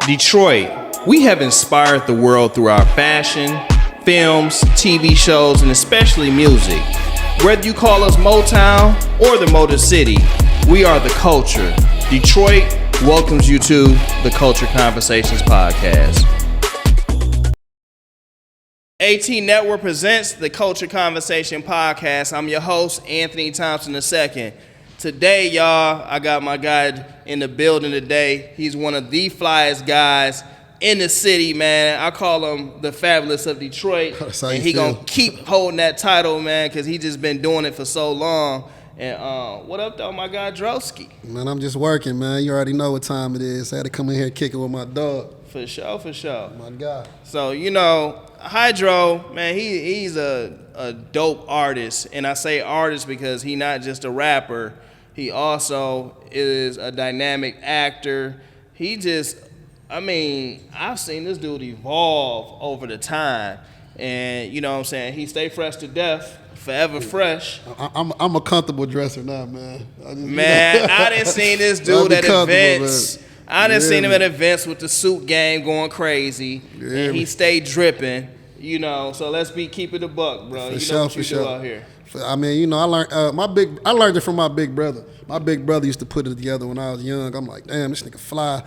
Detroit, we have inspired the world through our fashion, films, TV shows, and especially music. Whether you call us Motown or the Motor City, we are the culture. Detroit welcomes you to the Culture Conversations podcast. AT Network presents the Culture Conversation podcast. I'm your host, Anthony Thompson II. Today, y'all, I got my guy in the building today. He's one of the flyest guys in the city, man. I call him the Fabulous of Detroit. And he gonna keep holding that title, man, because he just been doing it for so long. And what up, though, my guy, Drosky? Man, I'm just working, man. You already know what time it is. I had to come in here and kick it with my dog. For sure, for sure. My guy. So, you know, Hydro, man, he's a dope artist. And I say artist because he's not just a rapper. He also is a dynamic actor. He just, I mean, I've seen this dude evolve over the time. And, you know what I'm saying, he stay fresh to death, forever fresh. I'm a comfortable dresser now, man. I done seen this dude at events. Man. I done seen him at events with the suit game going crazy. And he stayed dripping, you know. So let's keep it a buck, bro. You know what you do out here. I mean, you know, I learned it from my big brother. My big brother used to put it together when I was young. I'm like, damn, this nigga fly.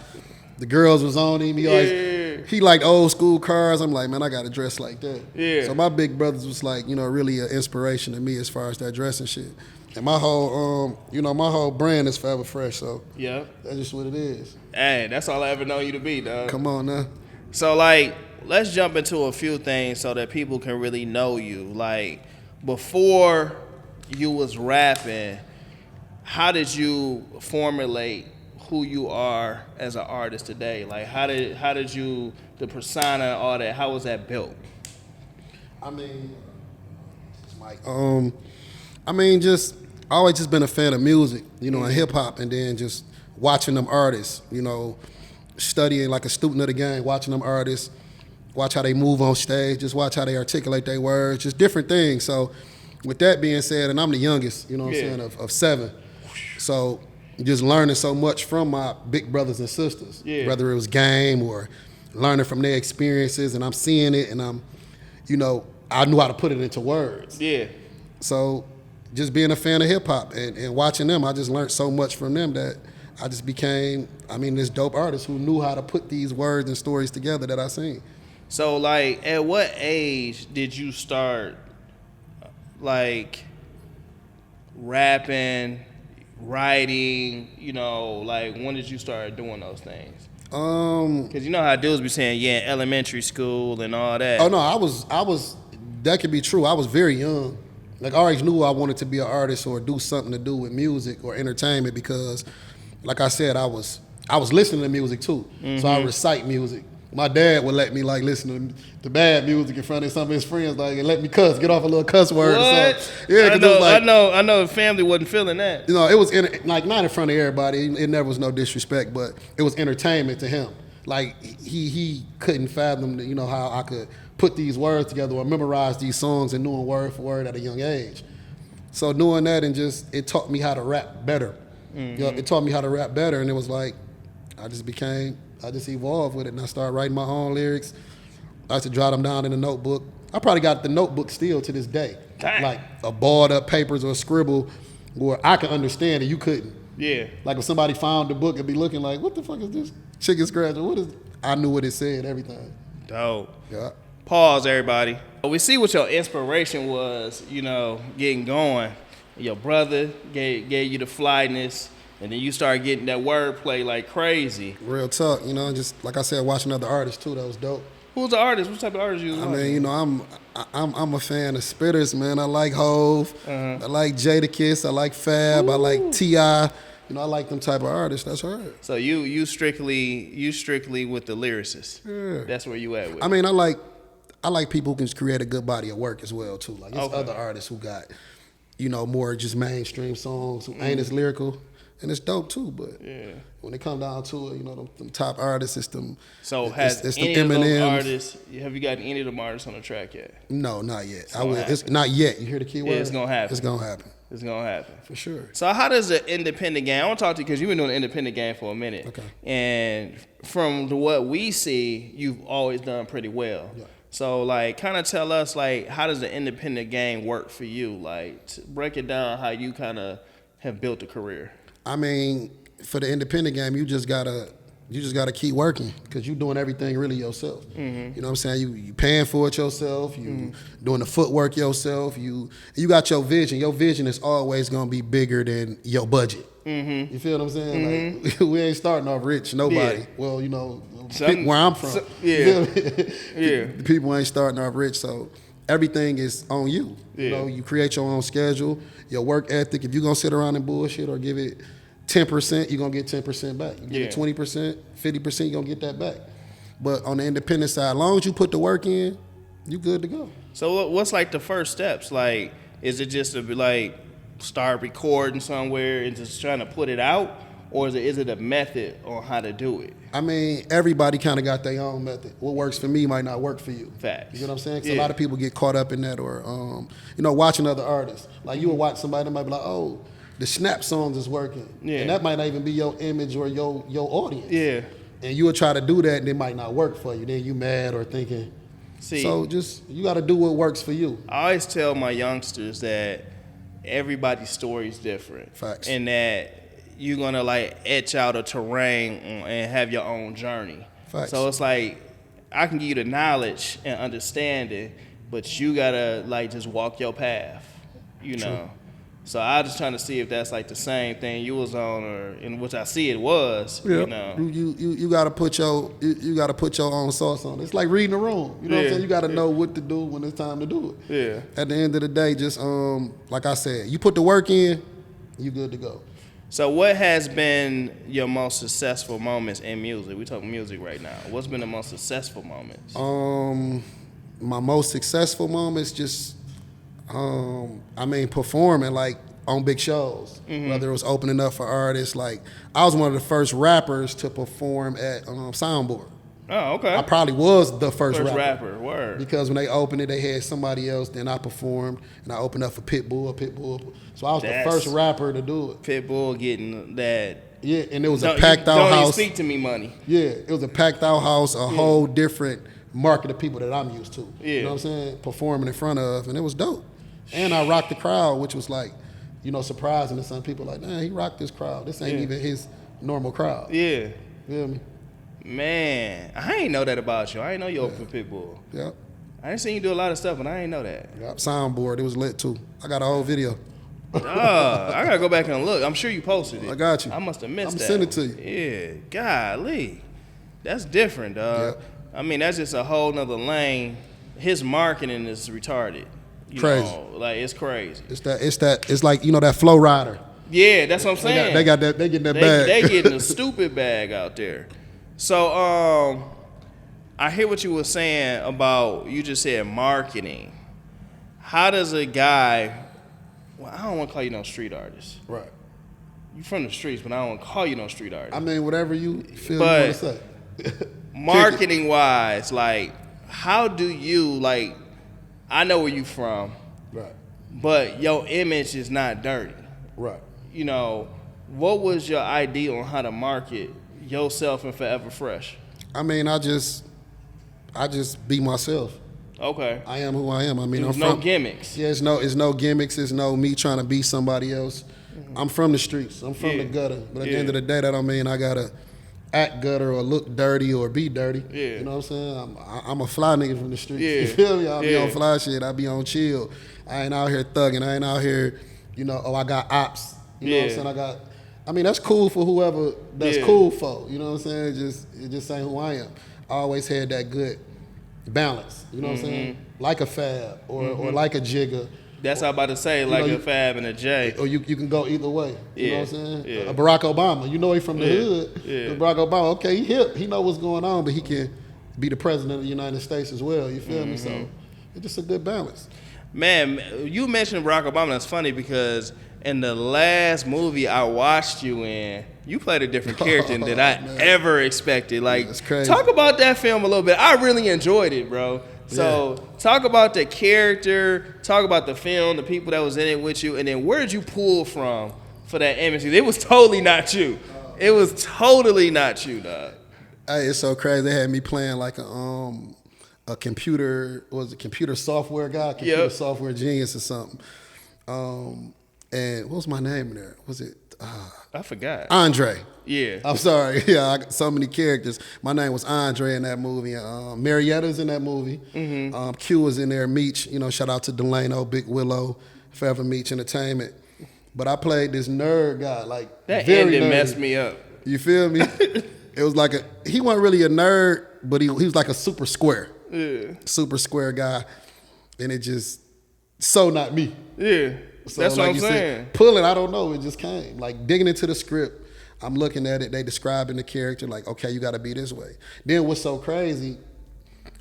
The girls was on him. He liked old school cars. I'm like, man, I gotta dress like that. Yeah. So my big brothers was like, you know, really an inspiration to me as far as that dressing shit. And my whole brand is Forever Fresh. So yeah, that's just what it is. Hey, that's all I ever know you to be, dog. Come on now. So like, let's jump into a few things so that people can really know you. Like, before you was rapping, how did you formulate who you are as an artist today? Like, how did you, the persona and all that, how was that built? I mean, just always just been a fan of music, you know, and hip hop, and then just watching them artists, you know, studying like a student of the game, watching them artists, watch how they move on stage, just watch how they articulate their words, just different things. So with that being said, and I'm the youngest, you know what I'm saying, of 7. So just learning so much from my big brothers and sisters, whether it was game or learning from their experiences, and I'm seeing it, and I'm, you know, I knew how to put it into words. Yeah. So just being a fan of hip hop and watching them, I just learned so much from them that I just became, this dope artist who knew how to put these words and stories together that I seen. So like, at what age did you start like rapping, writing, you know, like when did you start doing those things? Because you know how dudes be saying, in elementary school and all that. Oh no, I was, that could be true. I was very young. Like, I always knew I wanted to be an artist or do something to do with music or entertainment because, like I said, I was listening to music too. Mm-hmm. So I recite music. My dad would let me like listen to bad music in front of some of his friends, like, and let me get off a little cuss word. What? Or something. Yeah, I know the family wasn't feeling that. You know, it was not in front of everybody. It never was no disrespect, but it was entertainment to him. Like he couldn't fathom, you know, how I could put these words together or memorize these songs and knowing word for word at a young age. So doing that and it taught me how to rap better. Mm-hmm. You know, it taught me how to rap better, and it was like I just evolved with it, and I started writing my own lyrics. I used to jot them down in a notebook. I probably got the notebook still to this day. Dang. Like a balled up papers or a scribble where I could understand and you couldn't. Yeah. Like if somebody found the book, it'd be looking like, what the fuck is this chicken scratcher? What is? I knew what it said, everything. Dope. Yeah. Pause, everybody. We see what your inspiration was, you know, getting going. Your brother gave you the flyness. And then you start getting that wordplay like crazy. Real talk, you know, just like I said, watching other artists too, that was dope. Who's the artist? What type of artist you was watching? I mean, you know, I'm a fan of spitters, man. I like Hove, I like Jadakiss, I like Fab, I like T.I. You know, I like them type of artists. That's hard. So you strictly with the lyricists. Yeah. That's where you at with. I mean, I like people who can create a good body of work as well too. Like there's other artists who got, you know, more just mainstream songs who ain't as lyrical. and it's dope too. But when it come down to it, you know, them top artists, it's them. So has it's any of those artists? Have you gotten any of them artists on the track yet? No, not yet. It's not yet. You hear the key word? Yeah, it's gonna happen. It's gonna happen. It's gonna happen for sure. So how does the independent game? I want to talk to you because you've been doing the independent game for a minute. Okay. And from what we see, you've always done pretty well. Yeah. So like, kind of tell us like, how does the independent game work for you? Like, break it down how you kind of have built a career. I mean, for the independent game, you just gotta keep working because you're doing everything really yourself. Mm-hmm. You know what I'm saying? You paying for it yourself. You doing the footwork yourself. You got your vision. Your vision is always gonna be bigger than your budget. Mm-hmm. You feel what I'm saying? Like, we ain't starting off rich. Nobody. Yeah. Well, you know, where I'm from. People ain't starting off rich. So everything is on you. Yeah. You know, you create your own schedule, your work ethic. If you're gonna sit around and bullshit or give it 10%, you're gonna get 10% back. You give it 20%, 50%, you're gonna get that back. But on the independent side, as long as you put the work in, you good to go. So what's like the first steps? Like, is it just to be like start recording somewhere and just trying to put it out? Or is it a method on how to do it? I mean, everybody kind of got their own method. What works for me might not work for you. Facts. You know what I'm saying? Because a lot of people get caught up in that or, you know, watching other artists. Like you will watch somebody that might be like, oh, the snap songs is working. Yeah. And that might not even be your image or your audience. Yeah. And you will try to do that and it might not work for you. Then you mad or thinking. See, so just, you got to do what works for you. I always tell my youngsters that everybody's story is different. Facts. And that you're going to like etch out a terrain and have your own journey. Facts. So it's like, I can give you the knowledge and understanding, but you got to like just walk your path, you know. True. So I was just trying to see if that's like the same thing you was on, or in which I see it was. Yeah. You know, you gotta put your own sauce on it. It's like reading a room. You know what I'm saying? You gotta know what to do when it's time to do it. Yeah. At the end of the day, just like I said, you put the work in, you good to go. So what has been your most successful moments in music? We talking music right now. What's been the most successful moments? My most successful moments just. I mean, performing like on big shows, whether it was opening up for artists. Like I was one of the first rappers to perform at Soundboard. Oh, okay. I probably was the first rapper. Word. Because when they opened it, they had somebody else. Then I performed, and I opened up for Pitbull. So I was the first rapper to do it. Pitbull getting that. Yeah, and it was a packed out house. Don't even speak to me money. Yeah, it was a packed out house, a whole different market of people that I'm used to. Yeah. You know what I'm saying? Performing in front of, and it was dope. And I rocked the crowd, which was like, you know, surprising to some people. Like, man, he rocked this crowd. This ain't even his normal crowd. Yeah. You feel me? Man, I ain't know that about you. I ain't know you open for Pitbull. Yep. I ain't seen you do a lot of stuff, but I ain't know that. Yep. Soundboard, it was lit too. I got a whole video. I gotta go back and look. I'm sure you posted it. I got you. I must have missed that. I'm send it to you. Yeah. Golly. That's different, dog. Yep. I mean, that's just a whole nother lane. His marketing is retarded. Crazy. Like it's crazy. It's like, you know, that Flow Rider. Yeah, that's what I'm saying. They getting that bag. They getting a stupid bag out there. So I hear what you were saying about, you just said marketing. How does a guy, well, I don't want to call you no street artist. Right. You from the streets, but I don't want to call you no street artist. I mean, whatever you feel you want to say. Marketing wise, like, how do you, like, I know where you from, right? But your image is not dirty, right? You know, what was your idea on how to market yourself and Forever Fresh? I mean, I just be myself. Okay. I am who I am. I mean, There's no gimmicks. Yeah, it's no gimmicks. It's no me trying to be somebody else. I'm from the streets. I'm from the gutter. But at the end of the day, that don't mean I gotta act gutter or look dirty or be dirty. Yeah. You know what I'm saying? I'm a fly nigga from the streets. Yeah. You feel me? I be on fly shit. I be on chill. I ain't out here thugging. I ain't out here, you know, I got ops. You know what I'm saying? I mean, that's cool for whoever that's cool for. You know what I'm saying? It just ain't who I am. I always had that good balance. You know what I'm saying? Like a Fab or like a Jigga. That's what I'm about to say, like a Fab and a J. Or you can go either way. You know what I'm saying? Yeah. A Barack Obama. You know he from the hood. Yeah. Barack Obama, okay, he hip. He know what's going on, but he can be the president of the United States as well. You feel me? So it's just a good balance. Man, you mentioned Barack Obama. That's funny because And the last movie I watched you in, you played a different character than I ever expected. Like, that's crazy. Talk about that film a little bit. I really enjoyed it, bro. So talk about the character, talk about the film, the people that was in it with you, and then where did you pull from for that image? It was totally not you. It was totally not you, dog. Hey, it's so crazy. They had me playing like a computer software guy, software genius or something. And what was my name in there? Was it? I forgot. Andre. Yeah. I'm sorry. Yeah, I got so many characters. My name was Andre in that movie. Marietta's in that movie. Mm-hmm. Q was in there. Meech, shout out to Delano, Big Willow, Forever Meech Entertainment. But I played this nerd guy, like that very ending nerdy. messed me up. You feel me? It was like he wasn't really a nerd, but he was like a super square. Yeah. Super square guy. And it just so not me. Yeah. So, that's like what I'm you saying. Said, pulling, I don't know. It just came. Like digging into the script, I'm looking at it. They describing the character like, okay, you got to be this way. Then what's so crazy?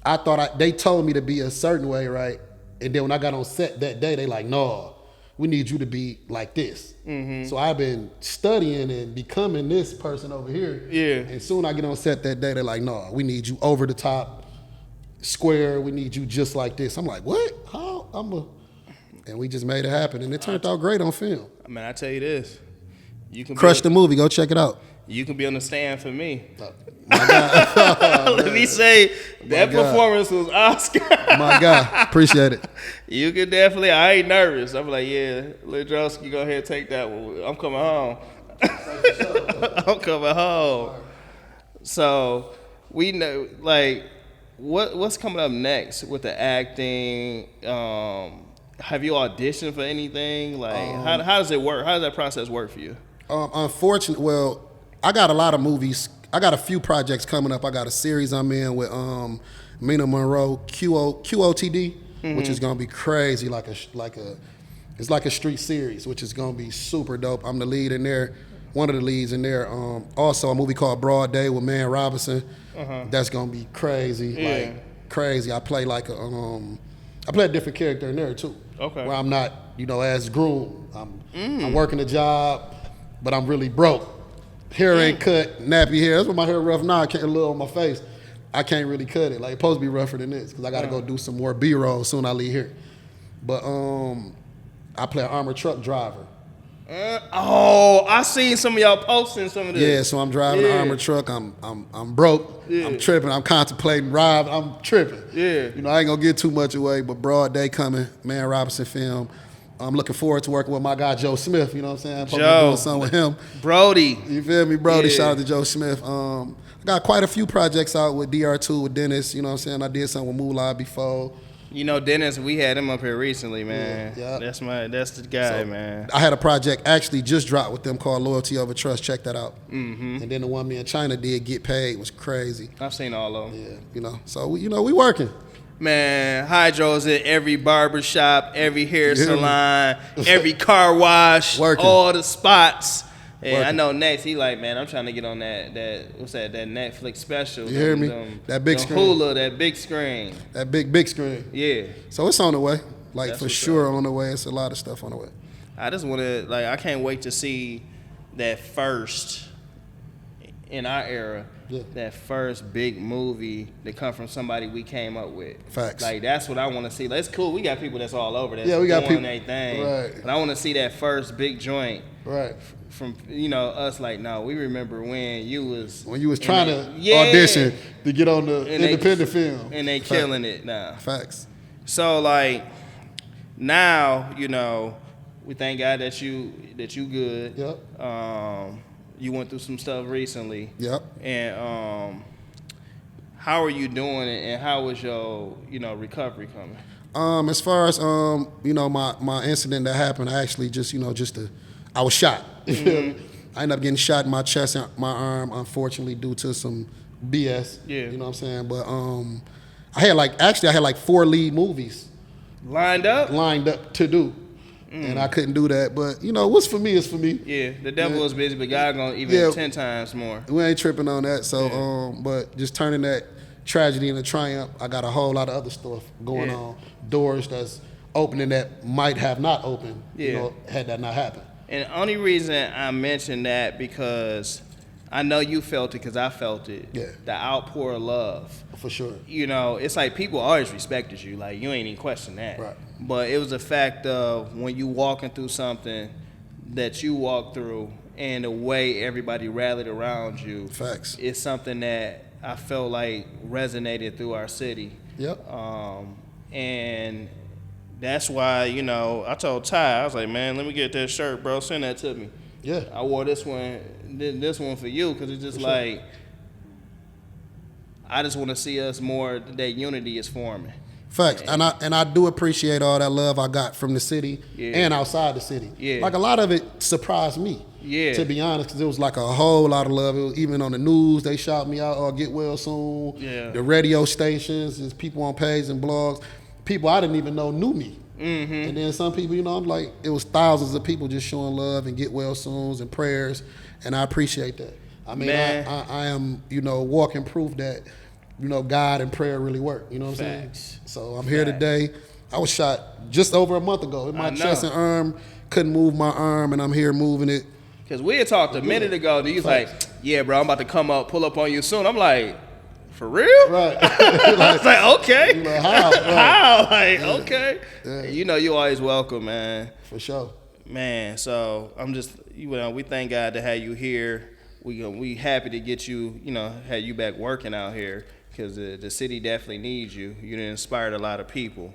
I thought they told me to be a certain way, right? And then when I got on set that day, they like, no, we need you to be like this. Mm-hmm. So I've been studying and becoming this person over here. Yeah. And soon I get on set that day, they're like, no, we need you over the top, square. We need you just like this. I'm like, what? How? And we just made it happen, and it turned out great on film. I mean, I tell you this, you can Crush the movie. Go check it out. You can be on the stand for me. My God. Let me say that performance was Oscar. My God, appreciate it. You can definitely. I ain't nervous. I'm like, yeah, Lil Drosky, go ahead and take that one. I'm coming home. I'm coming home. So we know, like, what's coming up next with the acting. Have you auditioned for anything? Like, how does it work? How does that process work for you? Unfortunately, well, I got a lot of movies. I got a few projects coming up. I got a series I'm in with Mina Monroe, QOTD, which is gonna be crazy, it's like a street series, which is gonna be super dope. I'm the lead in there, one of the leads in there. Also, a movie called Broad Day with Man Robinson. That's gonna be crazy, like crazy. I play a different character in there too. Okay. Where I'm not, as groomed. I'm working a job, but I'm really broke. Hair ain't cut, nappy hair. That's why my hair rough now. I can't a little on my face. I can't really cut it. Like, it's supposed to be rougher than this because I got to go do some more B-roll soon I leave here. But I play an armored truck driver. I seen some of y'all posting some of this. Yeah, so I'm driving an armored truck. I'm broke. Yeah. I'm tripping. I'm contemplating robbing. I'm tripping. Yeah. I ain't gonna get too much away, but Broad Day coming, Man Robinson film. I'm looking forward to working with my guy Joe Smith. You know what I'm saying? Joe, doing something with him. Brody. You feel me, Brody? Yeah. Shout out to Joe Smith. I got quite a few projects out with DR2 with Dennis. You know what I'm saying? I did something with Moolah before. Dennis, we had him up here recently, man. Yeah. That's the guy, man. I had a project actually just dropped with them called Loyalty Over Trust. Check that out. Mm-hmm. And then the one me in China did, Get Paid, was crazy. I've seen all of them. Yeah, so we working. Man, Hydro's at every barber shop, every hair salon, every car wash, all the spots. And I know next he like, man, I'm trying to get on that what's that Netflix special. You hear me? That big screen. Hulu, that big screen. That big screen. Yeah. So it's on the way. Like, That's for sure on the way. It's a lot of stuff on the way. I just want to, I can't wait to see that first, in our era, that first big movie that come from somebody we came up with. Facts. Like, that's what I want to see. That's cool. We got people that's all over that's we got doing people. their thing. Right. But I want to see that first big joint. Right. From us, like, no, we remember when you was trying to audition to get on the independent film, and they killing it now. Facts. So now we thank God that you good. Yep. You went through some stuff recently. Yep. And how are you doing it, and how was your recovery coming? As far as my incident that happened, I actually I was shot. Mm-hmm. I ended up getting shot in my chest and my arm, unfortunately, due to some BS. Yeah. You know what I'm saying? But I had 4 lead movies lined up to do. And I couldn't do that. But, what's for me is for me. Yeah, the devil is busy, but God gonna even 10 times more. We ain't tripping on that. So, but just turning that tragedy into triumph, I got a whole lot of other stuff going on. Doors that's opening that might have not opened, Yeah. you know, had that not happened. And the only reason I mention that because I know you felt it because I felt it. Yeah. The outpour of love. For sure. You know, it's like people always respected you. Like, you ain't even question that. Right. But it was a fact of when you walking through something that you walked through and the way everybody rallied around you. Facts. It's something that I felt like resonated through our city. Yep. And that's why, you know, I told Ty, I was like, man, let me get that shirt, bro. Send that to me. Yeah. I wore this one for you because it's just For sure. like, I just want to see us more, that unity is forming. Facts. And I do appreciate all that love I got from the city Yeah. and outside the city. Yeah. Like a lot of it surprised me. Yeah. To be honest, because it was like a whole lot of love. It was, even on the news, they shout me out, "Oh, get well soon." Yeah. The radio stations, there's people on pages and blogs. People I didn't even know knew me. Mm-hmm. And then some people, you know, I'm like, it was thousands of people just showing love and get well soons and prayers, and I appreciate that. I mean, I am, you know, walking proof that, you know, God and prayer really work. You know what I'm Facts. saying? So I'm here today. I was shot just over a month ago in my chest and arm. Couldn't move my arm, and I'm here moving it. Because we had talked a minute ago, and he was like, yeah, bro, I'm about to pull up on you soon. I'm like, for real? Right. I was like, okay. You like, how? Right. How? Like, okay. Yeah. You know, you always welcome, man. For sure. Man, so I'm just, you know, we thank God to have you here. We happy to get you, you know, have you back working out here because the city definitely needs you. You done inspired a lot of people.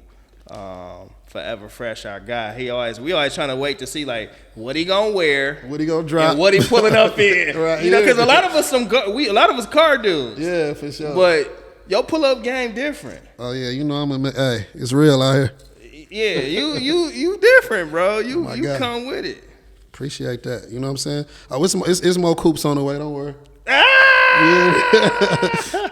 Forever Fresh, our guy. We always trying to wait to see like what he gonna wear, What he gonna drop, and what he pulling up in. Right, you know, yeah. because a lot of us car dudes. Yeah, for sure. But your pull up game different. Oh yeah, you know hey, it's real out here. Yeah, you different, bro. You God. come with it. Appreciate that. You know what I'm saying? Oh, it's more coops on the way. Don't worry. Ah!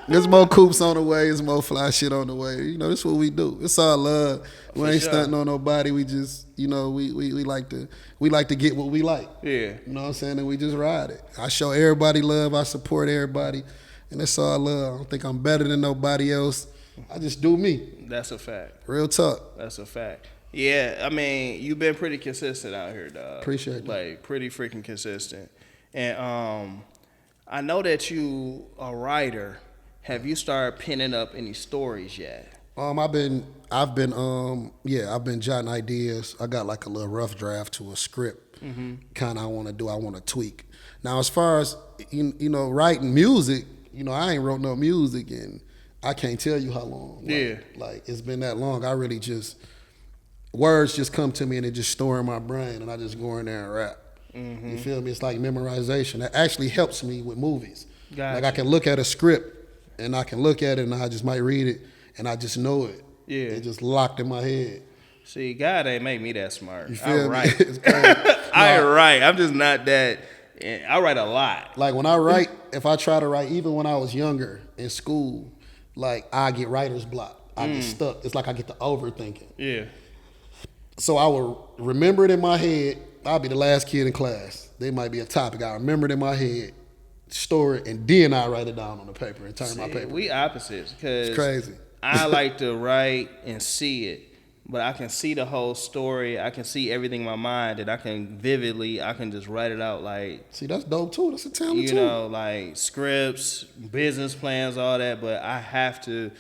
There's more coops on the way. There's more fly shit on the way. You know, this is what we do. It's all love. We ain't stunting on nobody. We just, you know, we like to get what we like. Yeah. You know what I'm saying? And we just ride it. I show everybody love. I support everybody. And that's all love. I don't think I'm better than nobody else. I just do me. That's a fact. Real talk. That's a fact. Yeah, I mean, you've been pretty consistent out here, dog. Appreciate that. Like, pretty freaking consistent. And I know that you a writer. Have you started penning up any stories yet? I've been jotting ideas. I got like a little rough draft to a script. Kind of I want to tweak. Now, as far as you know, writing music, you know, I ain't wrote no music and I can't tell you how long. Like it's been that long. I really just words just come to me and they just store in my brain and I just go in there and rap. You feel me? It's like memorization. That actually helps me with movies. Gotcha. Like I can look at a script and I can look at it and I just might read it and I just know it. Yeah. It's just locked in my head. See, God ain't make me that smart. You feel me? Right. It's crazy. I write. I'm just not that. I write a lot. Like when I write, if I try to write, even when I was younger in school, like I get writer's block. I get stuck. It's like I get to overthinking. Yeah. So I will remember it in my head. I'll be the last kid in class. There might be a topic. I remember it in my head, store it, and then I write it down on the paper and turn my paper. We opposites because It's crazy. I like to write and see it, but I can see the whole story. I can see everything in my mind, and I can just write it out like. See, that's dope too. That's a talent You too. know, like scripts, business plans, all that. But I have to.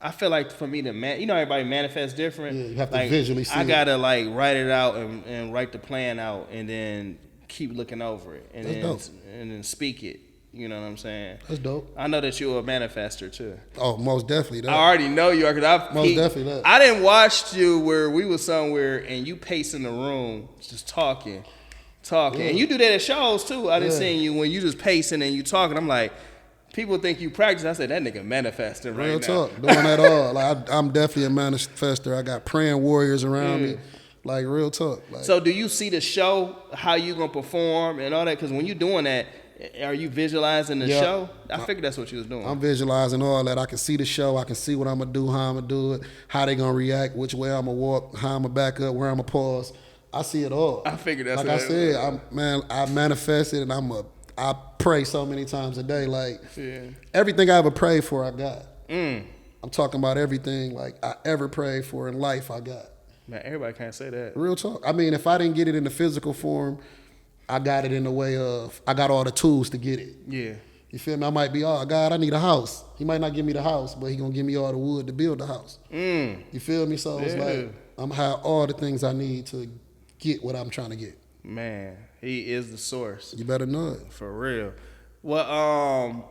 I feel like for me to everybody manifests different. Yeah, you have to like, visually see I it. gotta like write it out and write the plan out, and then keep looking over it, and then speak it. You know what I'm saying? That's dope. I know that you're a manifester too. Oh, most definitely. I already know you are because Most definitely that. I didn't watch you where we was somewhere and you pacing the room just talking, and you do that at shows too. I didn't see you when you just pacing and you talking. I'm like, people think you practice. I said that nigga manifesting right Real now. talk. Doing that all. Like I'm definitely a manifester. I got praying warriors around me. Like real talk. Like, So do you see the show, how you gonna perform and all that? Because when you doing that, are you visualizing the show? I figured that's what you was doing. I'm visualizing all that. I can see the show. I can see what I'm gonna do, how I'm gonna do it, how they gonna react, which way I'm gonna walk, how I'm gonna back up, where I'm gonna pause. I see it all. I figured that's like what I said. I manifested, and I pray so many times a day. Like everything I ever prayed for, I got. I'm talking about everything like I ever prayed for in life, I got. Man, everybody can't say that. Real talk. I mean, if I didn't get it in the physical form, I got it in the way of I got all the tools to get it. Yeah. You feel me? I might be, oh, God, I need a house. He might not give me the house, but he going to give me all the wood to build the house. You feel me? So it's like I'm going to have all the things I need to get what I'm trying to get. Man, he is the source. You better know it. For real. Well,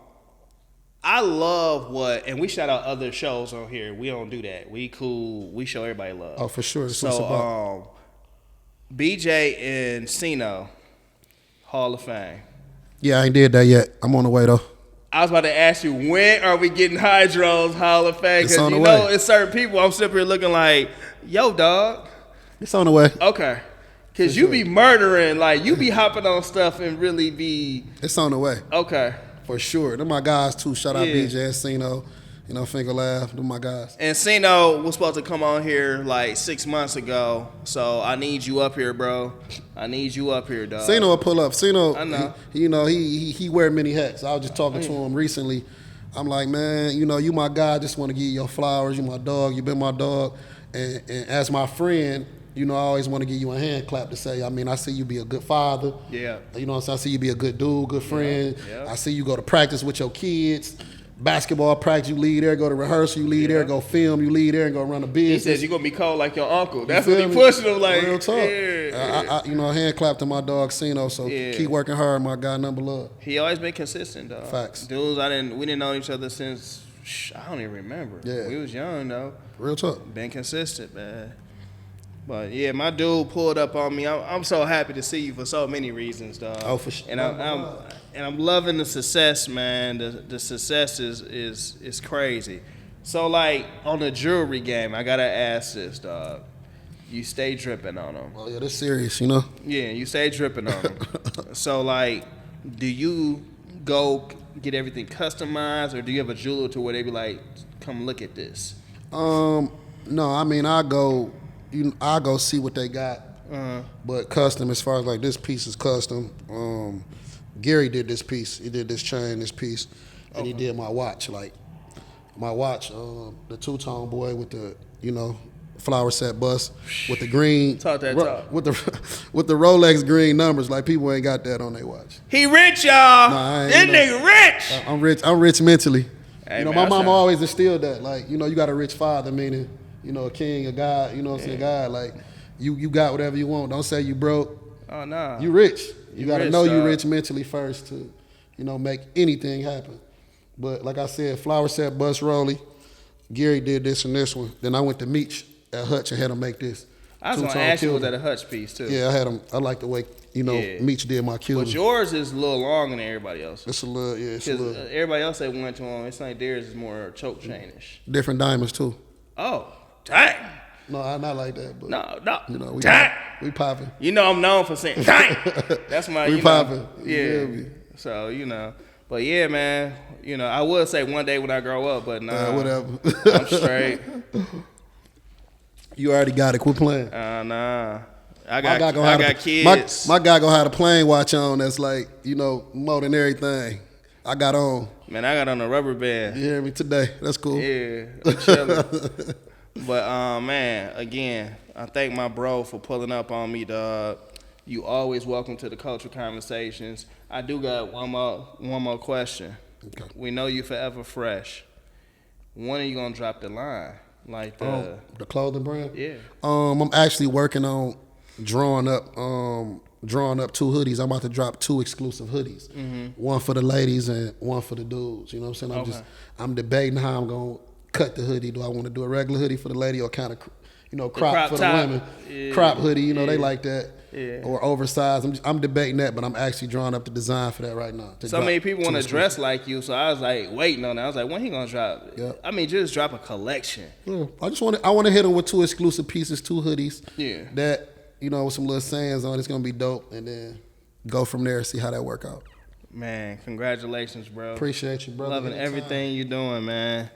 I love and we shout out other shows on here. We don't do that. We cool. We show everybody love. Oh, for sure. That's what it's about. BJ and Cino, Hall of Fame. Yeah, I ain't did that yet. I'm on the way, though. I was about to ask you, when are we getting Hydro's Hall of Fame? It's on Because the way. It's certain people I'm sitting here looking like, yo, dog. It's on the way. Okay. Because you be murdering, like, you be hopping on stuff and really be. It's on the way. Okay. For sure. They're my guys, too. Shout out Yeah. BJ and Cino. You know, Finger Laugh. They're my guys. And Cino was supposed to come on here like 6 months ago. So I need you up here, bro. I need you up here, dog. Cino will pull up. Cino, I know. He wear many hats. I was just talking to him recently. I'm like, man, you know, you my guy. I just want to give you your flowers. You my dog. You been my dog. And as my friend, you know, I always want to give you a hand clap to say, I mean, I see you be a good father. Yeah. You know what I'm saying? I see you be a good dude, good friend. Yeah. I see you go to practice with your kids. Basketball practice, you lead there. Go to rehearsal, you lead there. Go film, you lead there and go run a He business. says you're going to be cold like your uncle. That's You what he feel me? pushing him like. Real talk. Yeah. I you know, hand clap to my dog Cino. So Yeah. keep working hard, my guy. Number love. He always been consistent, dog. Facts. Dudes, we didn't know each other since, I don't even remember. Yeah. We was young, though. Real talk. Been consistent, man. But yeah, my dude pulled up on me. I'm so happy to see you for so many reasons, dog. Oh, for sure. And I'm loving the success, man. The success is crazy. So like on the jewelry game, I gotta ask this, dog. You stay dripping on them. Oh yeah, this serious, you know. Yeah, you stay dripping on them. So like, do you go get everything customized, or do you have a jeweler to where they be like, come look at this? No, I mean I go see what they got, but custom as far as like this piece is custom. Gary did this piece. He did this chain, this piece, and he did my watch. Like my watch, the two-tone boy with the flower set bust with the green. Talk that talk. With the Rolex green numbers. Like people ain't got that on their watch. He rich, y'all. Nah, This nigga rich. I'm rich mentally. Hey, my man, mama always instilled that. Like, you got a rich father, meaning, a king, a God, you know what I'm saying, God. Like, you got whatever you want. Don't say you broke. Oh, nah. You rich. You got to rich, know you dog. rich mentally first to, make anything happen. But like I said, flower set, bust, Rolly. Gary did this and this one. Then I went to Meech at Hutch and had him make this. I was going to Two-tone ask you, was killer. that a Hutch piece, too? Yeah, I had him. I like the way, Yeah. Meech did my kill. But yours is a little longer than everybody else. It's a little, yeah, it's a Because little. everybody else that went to him, it's like theirs is more choke chainish. Different diamonds, too. Oh, dang. No, I'm not like that. But, No. we Dang. We popping. I'm known for saying, dang. That's my, We popping. You Yeah. feel me? So, But yeah, man, I would say one day when I grow up, but nah. Whatever. I'm straight. You already got it. Quit playing. Nah. I My guy got kids. My guy gonna have a plane watch on that's like, more than everything I got on. Man, I got on a rubber band. You hear me today? That's cool. Yeah, I'm chilling. But man, again, I thank my bro for pulling up on me, dog. You always welcome to the Culture Conversations. I do got one more question. Okay. We know you forever fresh. When are you gonna drop the line? Like The clothing brand? yeah. I'm actually working on drawing up 2 hoodies. I'm about to drop 2 exclusive hoodies. One for the ladies and one for the dudes. You know what I'm saying? I'm debating how I'm gonna cut the hoodie. Do I want to do a regular hoodie for the lady or kind of crop for top. the women? Yeah. Crop hoodie, they like that. Yeah. Or oversized. I'm debating that, but I'm actually drawing up the design for that right now. So many people want to dress like you, so I was like waiting on it. I was like, when he gonna drop it? Yep. I mean, just drop a collection. Yeah, I want to hit them with 2 exclusive pieces, 2 hoodies. Yeah. That with some little sayings on it. It's gonna be dope, and then go from there. See how that work out. Man, congratulations, bro. Appreciate you, brother. Loving Anytime. everything you're doing, man.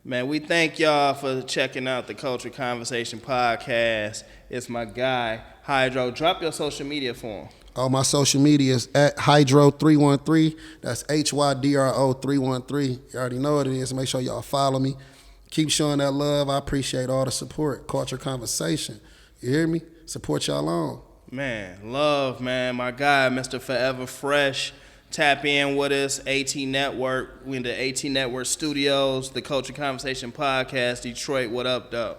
Man, we thank y'all for checking out the Culture Conversation podcast. It's my guy, Hydro. Drop your social media for him. All my social media is at Hydro313. That's HYDRO313. You already know what it is. Make sure y'all follow me. Keep showing that love. I appreciate all the support. Culture Conversation. You hear me? Support y'all on. Man, love, man. My guy, Mr. Forever Fresh. Tap in with us, AT Network. We in the AT Network studios, the Culture Conversation Podcast, Detroit. What up, though?